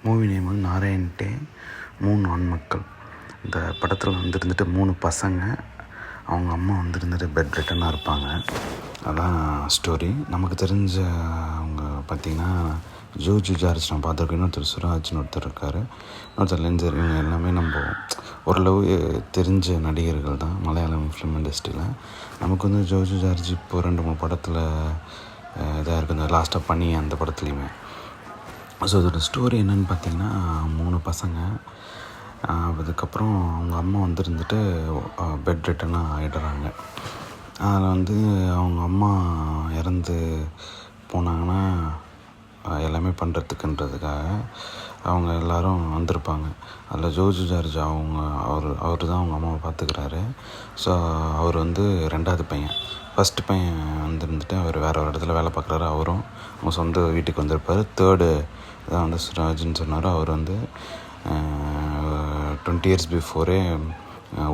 Movie name வந்து நாராயண்டே 3 ஆண்மக்கள். இந்த படத்தில் வந்துருந்துட்டு 3 பசங்க, அவங்க அம்மா வந்துருந்துட்டு பெட் ரிட்டனாக இருப்பாங்க. அதான் ஸ்டோரி. நமக்கு தெரிஞ்ச அவங்க பார்த்திங்கன்னா ஜோஜு ஜார்ஜ் நான் பார்த்துருக்கேன், இன்னொருத்தர் சுராஜ்னு ஒருத்தர் இருக்கார், இன்னொருத்தர் லென்சர். இவங்க எல்லாமே நம்ம ஓரளவு தெரிஞ்ச நடிகர்கள் தான் மலையாளம் ஃபிலிம் இண்டஸ்ட்ரியில். நமக்கு வந்து ஜோஜு ஜார்ஜ் இப்போ 2-3 படத்தில் இதாக இருக்குது, இந்த லாஸ்ட்டாக பண்ணி அந்த படத்துலையுமே. ஸோ இதோட ஸ்டோரி என்னென்னு பார்த்திங்கன்னா 3 பசங்க, அதுக்கப்புறம் அவங்க அம்மா வந்துருந்துட்டு பெட் ரிட்டனாக ஆகிடுறாங்க. அதில் வந்து அவங்க அம்மா இறந்து போனாங்கன்னா எல்லாமே பண்ணுறதுக்குன்றதுக்காக அவங்க எல்லோரும் வந்திருப்பாங்க. அதில் ஜோஜு ஜார்ஜ் அவர் தான் அவங்க அம்மாவை பார்த்துக்கிறாரு. ஸோ அவர் வந்து 2வது பையன். ஃபஸ்ட்டு பையன் வந்துருந்துட்டு அவர் வேறு ஒரு இடத்துல வேலை பார்க்குறாரு. அவரும் அவங்க சொந்த வீட்டுக்கு வந்திருப்பார். 3rd தான் வந்து சுராஜ்னு சொன்னார். அவர் வந்து 20 years பிஃபோரே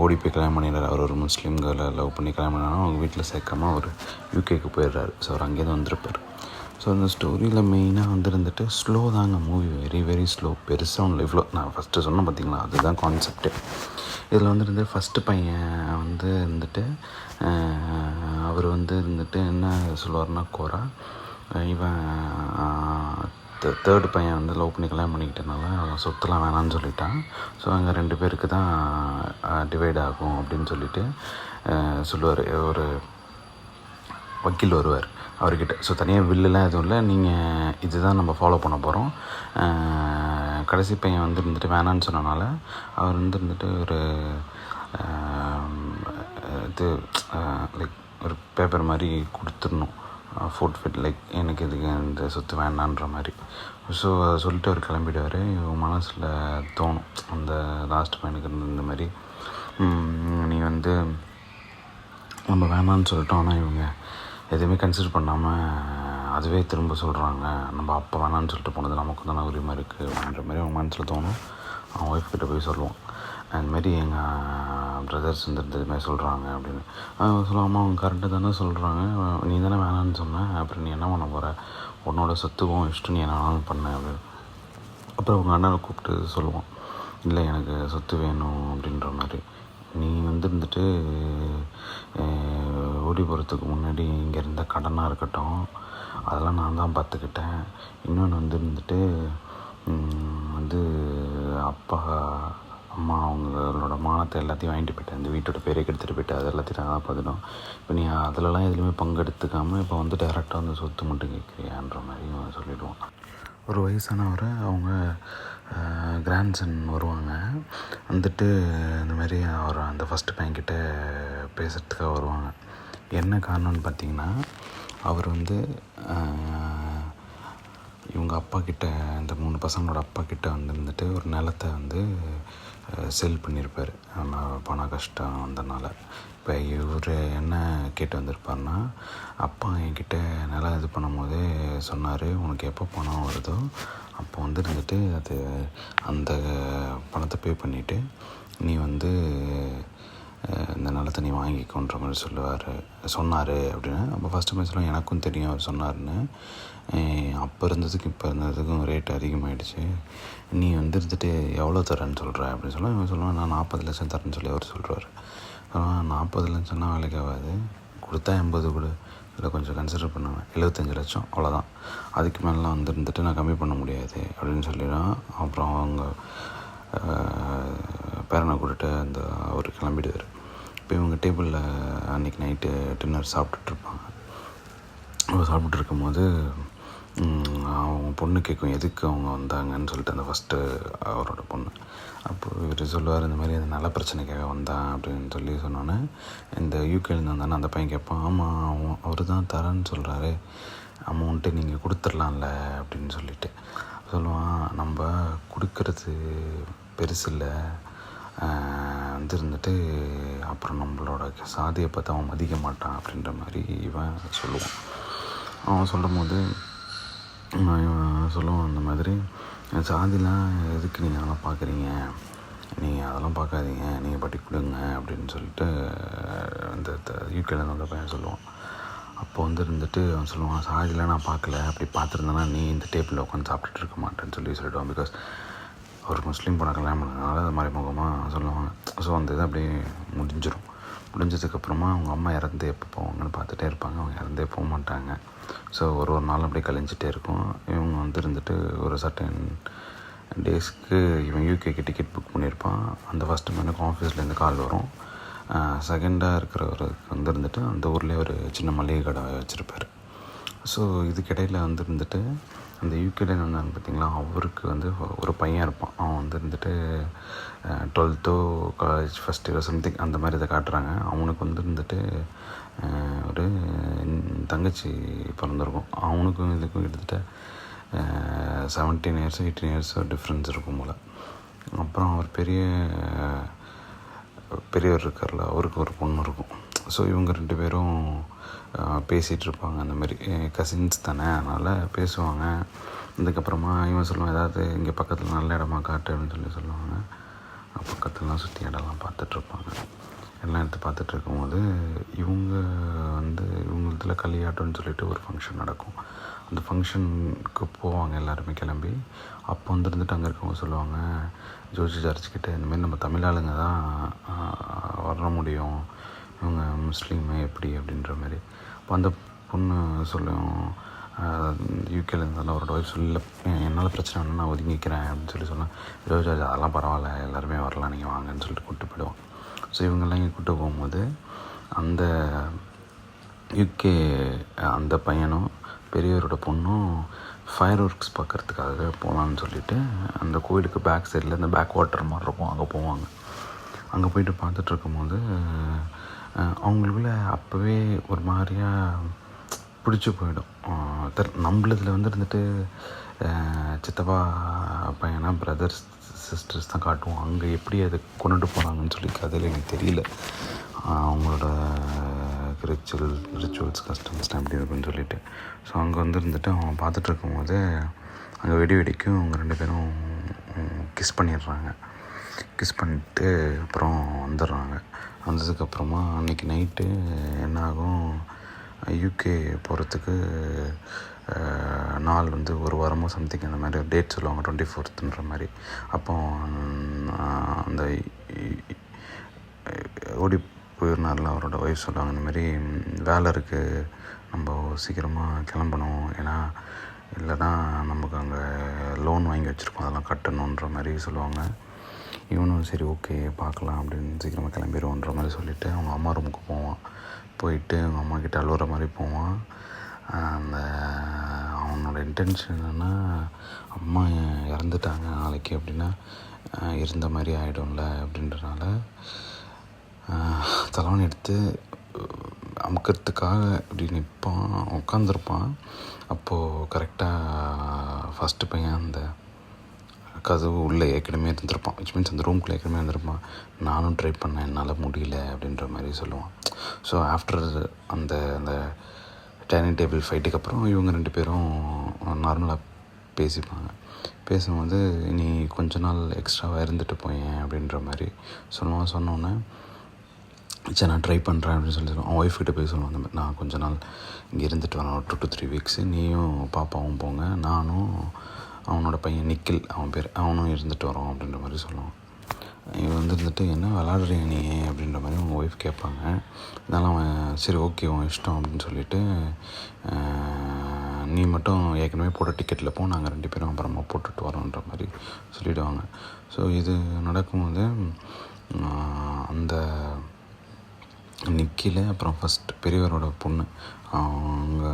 ஓடி போய் கல்யாணம் பண்ணிடுறாரு. அவர் ஒரு முஸ்லீம் கேர்ளை லவ் பண்ணி கல்யாணம் பண்ணாலும் அவங்க வீட்டில் சேர்க்காம அவர் யூகேக்கு போயிடுறாரு. ஸோ அவர் அங்கேருந்து வந்திருப்பார். ஸோ அந்த ஸ்டோரியில் மெயினாக வந்துருந்துட்டு ஸ்லோ தாங்க மூவி, வெரி வெரி ஸ்லோ. பெருசாக ஒன்று இவ்வளோ நான் ஃபஸ்ட்டு சொன்னேன் பார்த்திங்களா, அதுதான் கான்செப்டே. இதில் வந்துருந்து ஃபஸ்ட்டு பையன் வந்து இருந்துட்டு அவர் வந்து இருந்துட்டு என்ன சொல்லுவார்னா கோரா, இவன் 3rd பையன் வந்து லவ் பண்ணி கல்யாணம் பண்ணிக்கிட்டனால அவன் சொத்துலாம் வேணான்னு சொல்லிட்டான். ஸோ அங்கே 2 பேருக்கு தான் டிவைட் ஆகும் அப்படின்னு சொல்லிட்டு சொல்லுவார். ஒரு வக்கீல் வருவார் அவர்கிட்ட. ஸோ தனியாக வில்லுலாம் எதுவும் இல்லை, நீங்கள் இதுதான் நம்ம ஃபாலோ பண்ண போகிறோம். கடைசி பையன் வந்து இருந்துட்டு வேணான்னு சொன்னனால அவர் வந்து இருந்துட்டு ஒரு இது லைக் ஒரு பேப்பர் மாதிரி கொடுத்துடணும், ஃபோர்ட்ஃபிட், லைக் எனக்கு இதுக்கு இந்த சொத்து வேண்டான்ற மாதிரி. ஸோ அதை சொல்லிட்டு அவர் கிளம்பிடுவார். இவன் மனசில் தோணும் அந்த லாஸ்ட் பையனுக்கு இந்த மாதிரி, நீ வந்து நம்ம வேணான்னு சொல்லிட்டோம், ஆனால் இவங்க எதுவுமே கன்சிடர் பண்ணாமல் அதுவே திரும்ப சொல்கிறாங்க, நம்ம அப்போ வேணான்னு சொல்லிட்டு போனது நமக்கு தானே உரிமை இருக்குது அப்படின்ற மாதிரி அவங்க மனசில் தோணும். அவன் ஒய்ஃப் கிட்டே போய் சொல்லுவான், அதுமாரி எங்கள் பிரதர்ஸ் வந்து இதுமாதிரி சொல்கிறாங்க அப்படின்னு. சொல்லாமல் அவங்க கரெக்டாக தானே சொல்கிறாங்க, நீ தானே வேணான்னு சொன்னேன், அப்புறம் நீ என்ன பண்ண போகிற, உன்னோட சொத்துக்கும் இஷ்டம், நீ என்ன வேணாலும் பண்ண அப்படின்னு. அப்புறம் அவங்க அண்ணனை கூப்பிட்டு சொல்லுவான், இல்லை எனக்கு சொத்து வேணும் அப்படின்ற மாதிரி. நீ வந்துட்டு ஓடி போகிறதுக்கு முன்னாடி இங்கே இருந்த கடனாக இருக்கட்டும் அதெல்லாம் நான் தான் பார்த்துக்கிட்டேன். இன்னொன்று வந்துட்டு வந்து அப்பா அம்மா அவங்களோட மானத்தை எல்லாத்தையும் வாங்கிட்டு போயிட்டேன், இந்த வீட்டோட பேரை கெடுத்துட்டு போயிட்டேன், அது எல்லாத்தையும் நான் தான் பார்த்துட்டோம். இப்போ நீ அதிலலாம் எதுலேயுமே பங்கெடுத்துக்காமல் இப்போ வந்து டேரெக்டாக வந்து சொத்து மட்டும் கேட்குறியான்ற மாதிரி சொல்லிவிடுவான். ஒரு வயசானவர் அவங்க கிராண்ட்சன் வருவாங்க, வந்துட்டு இந்த மாதிரி அவர் அந்த ஃபஸ்ட்டு பையன்கிட்ட பேசுகிறதுக்காக வருவாங்க. என்ன காரணம்னு பார்த்திங்கன்னா அவர் வந்து இவங்க அப்பா கிட்ட, இந்த 3 பசங்களோட அப்பா கிட்ட வந்துட்டு ஒரு நிலத்தை வந்து செல் பண்ணியிருப்பார் பண கஷ்டம் வந்தனால. இப்போ இவர் என்ன கேட்டு வந்திருப்பார்னா, அப்பா என்கிட்ட நிலம் இது பண்ணும்போதே சொன்னார், உனக்கு எப்போ பணம் வருதோ அப்போ வந்துட்டு அது அந்த பணத்தை பே பண்ணிவிட்டு நீ வந்து இந்த நிலத்தை நீ வாங்கிக்கோன்ற மாதிரி சொன்னார் அப்படின்னு. அப்போ ஃபஸ்ட்டு போய் சொல்லுவேன், எனக்கும் தெரியும் அவர் சொன்னார்னு, அப்போ இருந்ததுக்கு இப்போ இருந்ததுக்கும் ரேட் அதிகமாகிடுச்சு, நீ வந்துட்டு எவ்வளோ தரேன்னு சொல்கிற அப்படின்னு சொல்லுவேன். இவன் சொல்லுவேன், நான் 40 லட்சம் தரேன்னு சொல்லி அவர் சொல்கிறார். 40 லட்சம்னா வேலைக்கு ஆகாது, கொடுத்தா 80 கொடு, இல்லை கொஞ்சம் கன்சிடர் பண்ணுவேன், 75 லட்சம் அவ்வளோதான், அதுக்கு மேலாம் வந்துட்டு நான் கம்மி பண்ண முடியாது அப்படின்னு சொல்லிடுவேன். அப்புறம் அவங்க பேரனை கூட்டிட்டு அந்த அவர் கிளம்பிடுவார். இப்போ இவங்க டேபிளில் அன்றைக்கி நைட்டு டின்னர் சாப்பிட்டுட்ருப்பாங்க. சாப்பிட்டு இருக்கும்போது அவங்க பொண்ணு கேட்கும் எதுக்கு அவங்க வந்தாங்கன்னு சொல்லிட்டு, அந்த ஃபஸ்ட்டு அவரோட பொண்ணு. அப்போது இவர் சொல்லுவார், இந்த மாதிரி அந்த நல்ல பிரச்சனைக்காக வந்தான் அப்படின்னு சொல்லி சொன்னோன்னே, இந்த யூகேலேருந்து வந்தானே அந்த பையன் கேட்பான், ஆமாம் அவர் தான் தரேன்னு சொல்கிறாரு, அமௌண்ட்டு நீங்கள் கொடுத்துர்லாம்ல அப்படின்னு சொல்லிட்டு சொல்லுவான். நம்ம கொடுக்கறது பெருசு இல்லை, வந்துட்டு அப்புறம் நம்மளோட சாதியை பார்த்து அவன் மதிக்க மாட்டான் அப்படின்ற மாதிரி இவன் சொல்லுவான். அவன் சொல்லும் போது இவன் சொல்லுவான், அந்த மாதிரி சாதிலாம் எதுக்கு நீங்கள் அதெல்லாம் பார்க்குறீங்க, நீங்கள் அதெல்லாம் பார்க்காதீங்க, நீங்கள் பட்டி கொடுங்க அப்படின்னு சொல்லிட்டு அந்த யூகேலேருந்து வந்த பையன் சொல்லுவான். அப்போ இருந்துட்டு அவன் சொல்லுவான், சாதியில் நான் பார்க்கல, அப்படி பார்த்துருந்தேன்னா நீ இந்த டேபிளில் உட்காந்து சாப்பிட்டுட்டு இருக்க மாட்டேன்னு சொல்லிவிடுவான். பிகாஸ் ஒரு முஸ்லீம் பொண்ணை கல்யாணம் பண்ணதுனால அது மறைமுகமாக சொல்லுவாங்க. ஸோ அந்த இது அப்படியே முடிஞ்சிடும். முடிஞ்சதுக்கப்புறமா அவங்க அம்மா இறந்து எப்போ போவாங்கன்னு பார்த்துட்டே இருப்பாங்க. அவங்க இறந்தே போக மாட்டாங்க. ஸோ ஒரு நாள் அப்படியே கழிஞ்சிட்டே இருக்கும். இவங்க இருந்துட்டு ஒரு சர்டன் டேஸ்க்கு இவன் யூகேக்கு டிக்கெட் புக் பண்ணியிருப்பான். அந்த ஃபஸ்ட்டு மேனுக்கு ஆஃபீஸ்லேருந்து கால் வரும். செகண்டாக இருக்கிறவருக்கு இருந்துட்டு அந்த ஊர்லேயே ஒரு சின்ன மளிகை கடை வச்சுருப்பார். ஸோ இதுக்கிடையில் இருந்துட்டு அந்த யூகேல இருந்தாங்க பார்த்திங்களா, அவருக்கு ஒரு பையன் இருப்பான். அவன் இருந்துட்டு 12th college first year something அந்த மாதிரி இதை காட்டுறாங்க. அவனுக்கு இருந்துட்டு ஒரு தங்கச்சி பிறந்திருக்கும். அவனுக்கும் இதுக்கும் கிட்டத்தட்ட 17 years 18 years டிஃப்ரென்ஸ் இருக்கும் போல். அப்புறம் அவர் பெரியவர் இருக்கார்ல, அவருக்கு ஒரு பொண்ணு இருக்கும். ஸோ இவங்க 2 பேரும் பேசிகிட்டு இருப்பாங்க. அந்த மாதிரி கசின்ஸ் தானே, அதனால் பேசுவாங்க. இதுக்கப்புறமா இவன் சொல்லுவான், ஏதாவது இங்கே பக்கத்தில் நல்ல இடமா காட்டு அப்படின்னு சொல்லுவாங்க. பக்கத்துலலாம் சுற்றி இடம்லாம் பார்த்துட்ருப்பாங்க. எல்லாம் எடுத்து பார்த்துட்டு இருக்கும்போது இவங்க இவங்களதில் களியாட்டம்னு சொல்லிட்டு ஒரு ஃபங்க்ஷன் நடக்கும். அந்த ஃபங்க்ஷனுக்கு போவாங்க எல்லாருமே கிளம்பி. அப்போ இருந்துட்டு அங்கே இருக்கவங்க சொல்லுவாங்க, ஜோர்ஜ் சர்ச்கிட்ட இந்தமாரி நம்ம தமிழ் ஆளுங்க தான் வர முடியும், இவங்க முஸ்லீமு எப்படி அப்படின்ற மாதிரி. அப்போ அந்த பொண்ணு சொல்லும், யூகேல இருந்தாலும் அவரோட ஒய்ஃப் சொல்ல, என்னால் பிரச்சனை ஒன்று நான் ஒதுங்கிக்கிறேன் அப்படின்னு சொன்னேன். ஜோர்ஜ் அதெல்லாம் பரவாயில்ல, எல்லாருமே வரலாம், நீங்கள் வாங்கன்னு சொல்லிட்டு கூப்பிட்டு போயிடுவான். ஸோ இவங்கெல்லாம் இங்கே கூப்பிட்டு போகும்போது அந்த யூகே அந்த பையனும் பெரியவரோட பொண்ணும் ஃபயர் ஒர்க்ஸ் பார்க்குறதுக்காக போகலான்னு சொல்லிவிட்டு அந்த கோயிலுக்கு பேக் சைடில் இந்த பேக் வாட்டர் மாதிரி இருக்கும், அங்கே போவாங்க. அங்கே போயிட்டு பார்த்துட்டு இருக்கும்போது அவங்களுக்குள்ள அப்போவே ஒரு மாதிரியாக பிடிச்சி போயிடும். நம்மளதில் இருந்துட்டு சித்தப்பா பையனா பிரதர்ஸ் சிஸ்டர்ஸ் தான் காட்டுவோம். அங்கே எப்படி அதை கொண்டுட்டு போகிறாங்கன்னு சொல்லி கதையில் எனக்கு தெரியல. அவங்களோட ரிச்சுவல்ஸ் கஸ்டம்ஸ்லாம் எப்படி இருக்குன்னு சொல்லிட்டு. ஸோ அங்கே இருந்துட்டு அவன் பார்த்துட்டு இருக்கும்போது அங்கே வெடிக்கும். அவங்க 2 பேரும் கிஸ் பண்ணிடுறாங்க. கிஸ் பண்ணிவிட்டு அப்புறம் வந்துடுறாங்க. வந்ததுக்கப்புறமா அன்றைக்கி நைட்டு என்ன ஆகும், யூகே போகிறதுக்கு நாள் ஒரு வாரமோ சம்திங் அந்த மாதிரி ஒரு டேட் சொல்லுவாங்க, 24th மாதிரி. அப்போ அந்த ஓடி போயிருந்தாரில் அவரோட ஒய்ஃப் சொல்லுவாங்க, இந்தமாரி வேலை இருக்குது, நம்ம சீக்கிரமாக கிளம்பணும், ஏன்னா இல்லைனா நமக்கு அங்கே லோன் வாங்கி வச்சுருக்கோம், அதெல்லாம் கட்டணுன்ற மாதிரி சொல்லுவாங்க. இவனும் சரி ஓகே பார்க்கலாம் அப்படின்னு சீக்கிரமாக கிளம்பிடுவோன்ற மாதிரி சொல்லிவிட்டு அவங்க அம்மா ரூமுக்கு போவான். போயிட்டு அவங்க அம்மா கிட்ட அழுகிற மாதிரி போவான். அவனோட இன்டென்ஷன் என்னென்னா, அம்மா இறந்துட்டாங்க நாளைக்கு அப்படின்னா இருந்த மாதிரி ஆகிடும்ல அப்படின்றனால தலைவனை எடுத்து அமுக்கிறதுக்காக இப்படி நிற்பான், உட்காந்துருப்பான். அப்போது கரெக்டாக ஃபஸ்ட்டு பையன் அந்த கதவு உள்ளே ஏற்கனவே இருந்திருப்பான், விச் மீன்ஸ் அந்த ரூம்குள்ளே ஏற்கனவே இருந்திருப்பான். நானும் ட்ரை பண்ணேன், என்னால் முடியல அப்படின்ற மாதிரி சொல்லுவான். ஸோ ஆஃப்டர் அந்த அந்த டைனிங் டேபிள் ஃபைட்டுக்கு அப்புறம் இவங்க 2 பேரும் நார்மலாக பேசிப்பாங்க. பேசும்போது நீ கொஞ்ச நாள் எக்ஸ்ட்ராவாக இருந்துட்டு போயேன் அப்படின்ற மாதிரி சொல்லுவான். சொன்னோன்னே சரி நான் ட்ரை பண்ணுறேன் அப்படின்னு சொல்லுவான். அவன் ஒய்ஃப்கிட்ட போய் சொல்லுவான், அந்த மாதிரி நான் கொஞ்ச நாள் இங்கே இருந்துட்டு வரேன், 2 to 3 weeks, நீயும் பாப்பாவும் போங்க, நானும் அவனோட பையன் நிக்கில் அவன் பேர், அவனும் இருந்துட்டு வரோம் அப்படின்ற மாதிரி சொல்லுவான். இவன் இருந்துட்டு என்ன விளாடுறீங்க நீ அப்படின்ற மாதிரி அவங்க ஒய்ஃப் கேட்பாங்க. இதனால் அவன் சரி ஓகே உன் இஷ்டம் அப்படின்னு சொல்லிவிட்டு, நீ மட்டும் ஏற்கனவே போட்ட டிக்கெட்டில் போ, நாங்கள் 2 பேரும் அப்புறமா போட்டுட்டு வரோன்ற மாதிரி சொல்லிவிடுவாங்க. ஸோ இது நடக்கும்போது அந்த நிக்கில் அப்புறம் ஃபஸ்ட் பெரியவரோட பொண்ணு அவங்க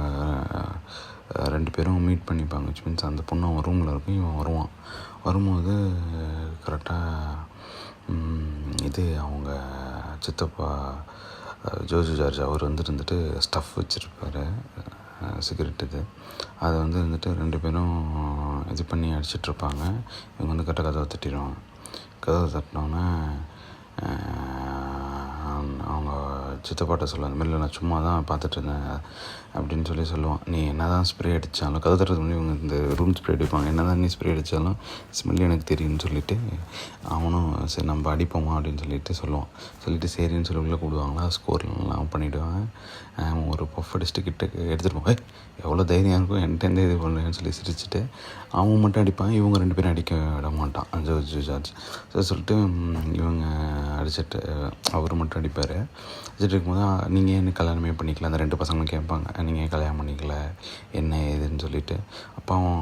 2 பேரும் மீட் பண்ணிப்பாங்க. விச் மீன்ஸ் அந்த பொண்ணு அவன் ரூமில் இருக்கும், இவன் வருவான். வரும்போது கரெக்டாக அவங்க சித்தப்பா ஜோர்ஜ் ஜார்ஜ் அவர் இருந்துட்டு ஸ்டஃப் வச்சுருப்பார், சிகரெட் இது. அதை இருந்துட்டு 2 பேரும் இது பண்ணி அடிச்சிட்ருப்பாங்க. இவங்க கரெக்டாக கதவை தட்டிடுவாங்க. கதவை தட்டினோன்னே அவங்க சித்தப்பாட்ட சொல்ல, அந்த மாதிரி நான் சும்மா தான் பார்த்துட்டு இருந்தேன், அப்படின்னு சொல்லுவான். நீ என்ன தான் ஸ்ப்ரே அடித்தாலும் கதை தரது முன்னாடி இவங்க இந்த ரூம் ஸ்ப்ரே அடிப்பாங்க, என்ன தான் நீ ஸ்ப்ரே அடித்தாலும் ஸ்மெல் எனக்கு தெரியும்னு சொல்லிவிட்டு அவனும் சரி நம்ம அடிப்போமா அப்படின்னு சொல்லுவான். சொல்லிவிட்டு சரின்னு சொல்லி உள்ளே கூடுவாங்களா, ஸ்கோர்லாம் பண்ணிவிடுவாங்க. ஒரு பஃப் அடிச்சுட்டு கிட்ட எடுத்துகிட்டு போய் எவ்வளோ தைரியம் இருக்கும் என்கிட்ட இது பண்ணுறேன்னு சொல்லி சிரிச்சுட்டு அவன் மட்டும் அடிப்பான், இவங்க 2 பேரும் அடிக்க விட மாட்டான் ஜார்ஜ். சொல்லிட்டு இவங்க அடிச்சுட்டு அவர் மட்டும் அடிப்பார். அடிச்சுட்டு இருக்கும்போது நீங்கள் என்ன கல்யாணமே பண்ணிக்கல, அந்த 2 பசங்களும் கேட்பாங்க நீங்கள் கல்யாணம் பண்ணிக்கல என்ன ஏதுன்னு சொல்லிவிட்டு. அப்பாவும்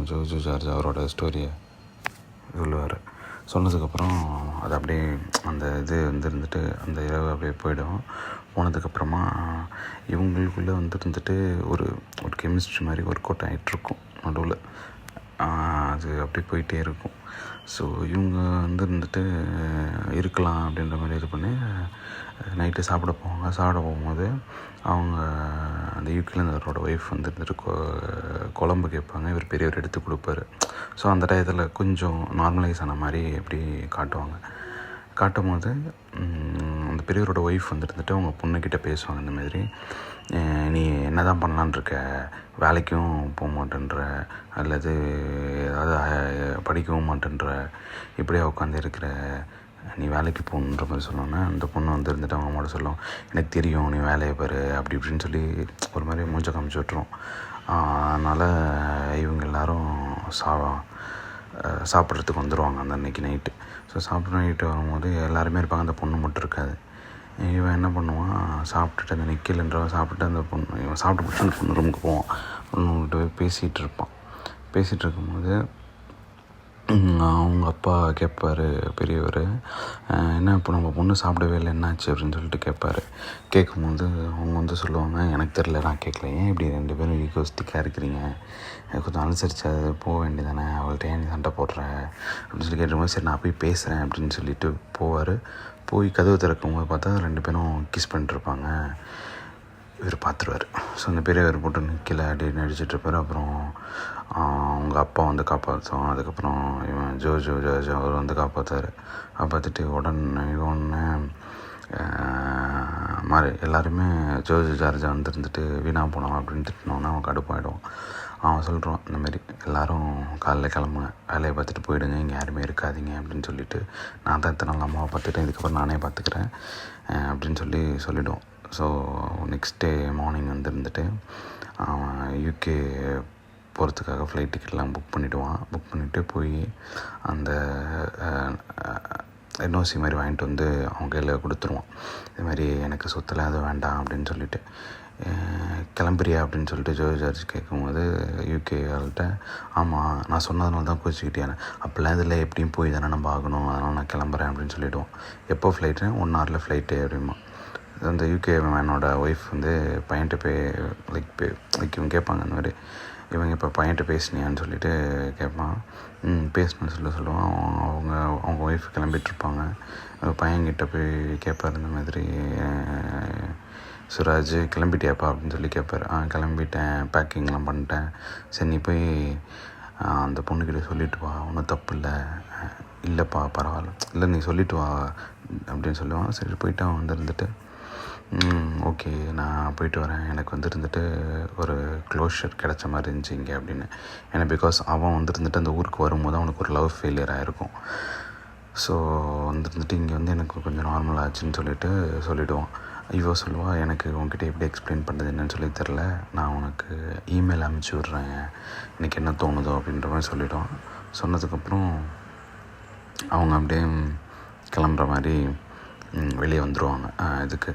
ஜார்ஜ் அவரோட ஸ்டோரியை சொல்லுவார். சொன்னதுக்கப்புறம் அது அப்படியே அந்த இது இருந்துட்டு அந்த இரவு அப்படியே போயிடும். போனதுக்கப்புறமா இவங்களுக்குள்ளே இருந்துட்டு ஒரு கெமிஸ்ட்ரி மாதிரி ஒர்க் அவுட் ஆகிட்டுருக்கும் நடுவில். அது அப்படி போயிட்டே இருக்கும். ஸோ இவங்க இருந்துட்டு இருக்கலாம் அப்படின்ற மாதிரி இது பண்ணி நைட்டு சாப்பிட போகும்போது அவங்க அந்த யூகேலேருந்து அவரோட ஒய்ஃப் இருந்துட்டு குழம்பு கேட்பாங்க. இவர் பெரியவர் எடுத்து கொடுப்பாரு. ஸோ அந்த டயத்தில் கொஞ்சம் நார்மலைஸ் ஆன மாதிரி எப்படி காட்டும் போது அந்த பெரியவரோட ஒய்ஃப் இருந்துட்டு அவங்க பொண்ணுக்கிட்ட பேசுவாங்க. இந்த மாதிரி நீ என்ன தான் பண்ணலான் இருக்க, வேலைக்கும் போக மாட்டேன்ற அல்லது ஏதாவது படிக்கவும் மாட்டேன்ற, இப்படியே உட்காந்து இருக்கிற, நீ வேலைக்கு போகணுன்ற மாதிரி சொன்னோன்னே அந்த பொண்ணு இருந்துட்டு அவங்க அம்மாவோட சொல்லும், எனக்கு தெரியும் நீ வேலையை பாரு அப்படி இப்படின்னு சொல்லி ஒரு மாதிரி மூஞ்ச காமிச்சு விட்டுரும். அதனால் இவங்க எல்லோரும் சாப்பிட்றதுக்கு வந்துடுவாங்க அந்த அன்றைக்கி நைட்டு. ஸோ நைட்டு வரும்போது எல்லாருமே இருப்பாங்க, அந்த பொண்ணு மட்டும் இருக்காது. இவன் என்ன பண்ணுவான், சாப்பிட்டுட்டு அந்த நிக்கில்ன்றவன் சாப்பிட்டுட்டு அந்த பொண்ணு இவன் சாப்பிட்டு பிடிச்சி அந்த பொண்ணு ரூமுக்கு போவான். பொண்ணுகிட்ட போய் பேசிகிட்டு இருக்கும்போது அவங்க அப்பா கேட்பார் பெரியவர், என்ன இப்போ நம்ம பொண்ணு சாப்பிடவே இல்லை என்னாச்சு அப்படின்னு சொல்லிட்டு கேட்கும்போது அவங்க சொல்லுவாங்க, எனக்கு தெரில, நான் கேட்கல, ஏன் இப்படி 2 பேரும் ஈகோஸ்டிக்காக இருக்கிறீங்க, கொஞ்சம் அனுசரித்து அது போக வேண்டியதானே, அவள்கிட்ட ஏன் நீ சண்டை போடுற அப்படின்னு சொல்லி கேட்டுரும்போது சரி நான் போய் பேசுகிறேன் அப்படின்னு சொல்லிட்டு போய் கதவு திறக்கும்போது பார்த்தா 2 பேரும் கிஸ் பண்ணிட்டுருப்பாங்க. இவர் பார்த்துருவார். ஸோ அந்த பெரியவர் போட்டு நிற்கல அப்படின்னு நடிச்சிட்ருப்பார். அப்புறம் அவங்க அப்பா காப்பாற்றுவோம். அதுக்கப்புறம் இவன் ஜோர்ஜ் அவர் காப்பாற்றிட்டு உடனே மாதிரி எல்லாருமே ஜார்ஜை இருந்துட்டு வீணாக போனோம் அப்படின்னு திட்டினோன்னா அவன் கடுப்பாயிடுவான். அவன் சொல்கிறான், இந்தமாரி எல்லோரும் காலைல கிளம்புங்க, வேலையை பார்த்துட்டு போயிடுங்க, இங்கே யாருமே இருக்காதீங்க அப்படின்னு சொல்லிவிட்டு, நான் தான் இத்தனை நாள் அம்மாவை பார்த்துட்டேன், இதுக்கப்புறம் நானே பார்த்துக்கிறேன் அப்படின்னு சொல்லிவிடுவோம். ஸோ நெக்ஸ்ட் டே மார்னிங் இருந்துட்டு அவன் யூகே போகிறதுக்காக ஃப்ளைட் டிக்கெட்லாம் புக் பண்ணிவிட்டு போய் அந்த என்ஓசி மாதிரி வாங்கிட்டு அவங்க கையில் கொடுத்துருவான். இதுமாதிரி எனக்கு சொத்தெல்லாம் அது வேண்டாம் அப்படின்னு சொல்லிட்டு, கிளம்புறியா அப்படின்னு சொல்லிட்டு ஜார்ஜ் கேட்கும்போது யூகே ஆள்கிட்ட, ஆமாம் நான் சொன்னதுனால தான் கோச்சிக்கிட்டேன், அப்போல்லாம் இதில் எப்படியும் போய் தானே நம்ம ஆகணும், அதனால் நான் கிளம்புறேன் அப்படின்னு சொல்லிவிடுவோம். எப்போ ஃப்ளைட்டு, 1 hour ஃப்ளைட்டு அப்படிமா. அந்த யூகே மேனோட ஒய்ஃப் பையன்கிட்ட இவங்க கேட்பாங்க, இந்த மாதிரி இவங்க இப்போ பையன்கிட்ட பேசினியான்னு சொல்லிட்டு கேட்பான். பேசணுன்னு சொல்லுவான். அவங்க ஒய்ஃப் கிளம்பிகிட்ருப்பாங்க. பையன்கிட்ட போய் கேட்பார், இந்த மாதிரி சுராஜ் கிளம்பிட்டியாப்பா அப்படின்னு சொல்லி கேட்பார். கிளம்பிட்டேன், பேக்கிங்லாம் பண்ணிட்டேன், சரி நீ போய் அந்த பொண்ணுக்கிட்ட சொல்லிட்டு வா, ஒன்றும் தப்பு இல்லைப்பா பரவாயில்ல, இல்லை நீ சொல்லிட்டு வா அப்படின்னு சொல்லுவான். சரி போயிட்டு அவன் இருந்துட்டு ஓகே நான் போயிட்டு வரேன், எனக்கு இருந்துட்டு ஒரு க்ளோஷர் கிடச்ச மாதிரி இருந்துச்சு இங்கே அப்படின்னு. ஏன்னா பிகாஸ் அவன் இருந்துட்டு அந்த ஊருக்கு வரும்போது அவனுக்கு ஒரு லவ் ஃபெயிலியர் ஆகிருக்கும். ஸோ இருந்துட்டு இங்கே எனக்கு கொஞ்சம் நார்மல் ஆச்சுன்னு சொல்லிவிடுவான். இவ சொல்லுவாள், எனக்கு உங்ககிட்ட எப்படி எக்ஸ்பிளைன் பண்ணுறது என்னன்னு சொல்லி தெரில, நான் உனக்கு இமெயில் அனுப்பிச்சி விட்றேன், எனக்கு என்ன தோணுதோ அப்படின்ற மாதிரி சொல்லிவிடுவான். சொன்னதுக்கப்புறம் அவங்க அப்படியே கிளம்புற மாதிரி வெளியே வந்துடுவாங்க. இதுக்கு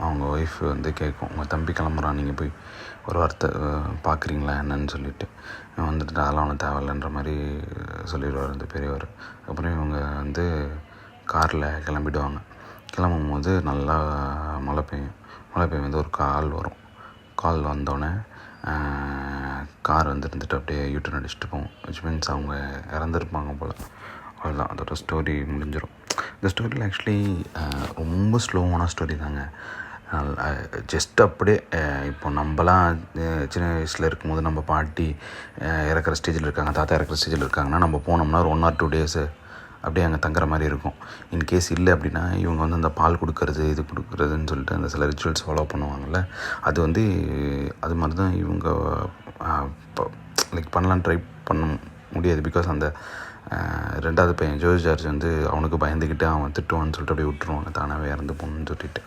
அவங்க ஒய்ஃப் கேட்கும், உங்கள் தம்பி கிளம்புறான், நீங்கள் போய் ஒரு வார்த்தை பார்க்குறீங்களா என்னன்னு சொல்லிவிட்டு வந்துட்டு அதெல்லாம் ஒன்றும் தேவையில்லைன்ற மாதிரி சொல்லிடுவார் அந்த பெரியவர். அப்புறம் இவங்க காரில் கிளம்பிடுவாங்க. கிளம்பும்போது நல்லா மழை பெய்யும் ஒரு கால் வந்தோடனே கார் இருந்துட்டு அப்படியே யூட்டர்ன் அடிச்சுட்டு போகும். விச் மீன்ஸ் அவங்க இறந்துருப்பாங்க போல். அவ்வளோதான், அதோட ஸ்டோரி முடிஞ்சிடும். இந்த ஸ்டோரியில் ஆக்சுவலி ரொம்ப ஸ்லோவான ஸ்டோரி தாங்க. ஜஸ்ட் அப்படியே இப்போ நம்மலாம் சின்ன வயசில் இருக்கும்போது நம்ம பாட்டி இறக்குற ஸ்டேஜில் இருக்காங்க, தாத்தா இறக்குற ஸ்டேஜில் இருக்காங்கன்னா நம்ம போனோம்னா ஒரு 1 or 2 days அப்படியே அங்கே தங்குற மாதிரி இருக்கும். இன்கேஸ் இல்லை அப்படின்னா இவங்க வந்து அந்த பால் கொடுக்கறது இது கொடுக்குறதுன்னு சொல்லிட்டு அந்த சில ரிச்சுவல்ஸ் ஃபாலோ பண்ணுவாங்கள்ல, அது வந்து அது மாதிரி தான் இவங்க லைக் பண்ணலான்னு ட்ரை பண்ண முடியாது. பிகாஸ் அந்த 2வது பையன் ஜோஸ் ஜார்ஜ் வந்து அவனுக்கு பயந்துக்கிட்டு அவன் திட்டுவான்னு சொல்லிட்டு அப்படியே விட்டுருவாங்க, தானாகவே இறந்து போகணுன்னு சொல்லிட்டு.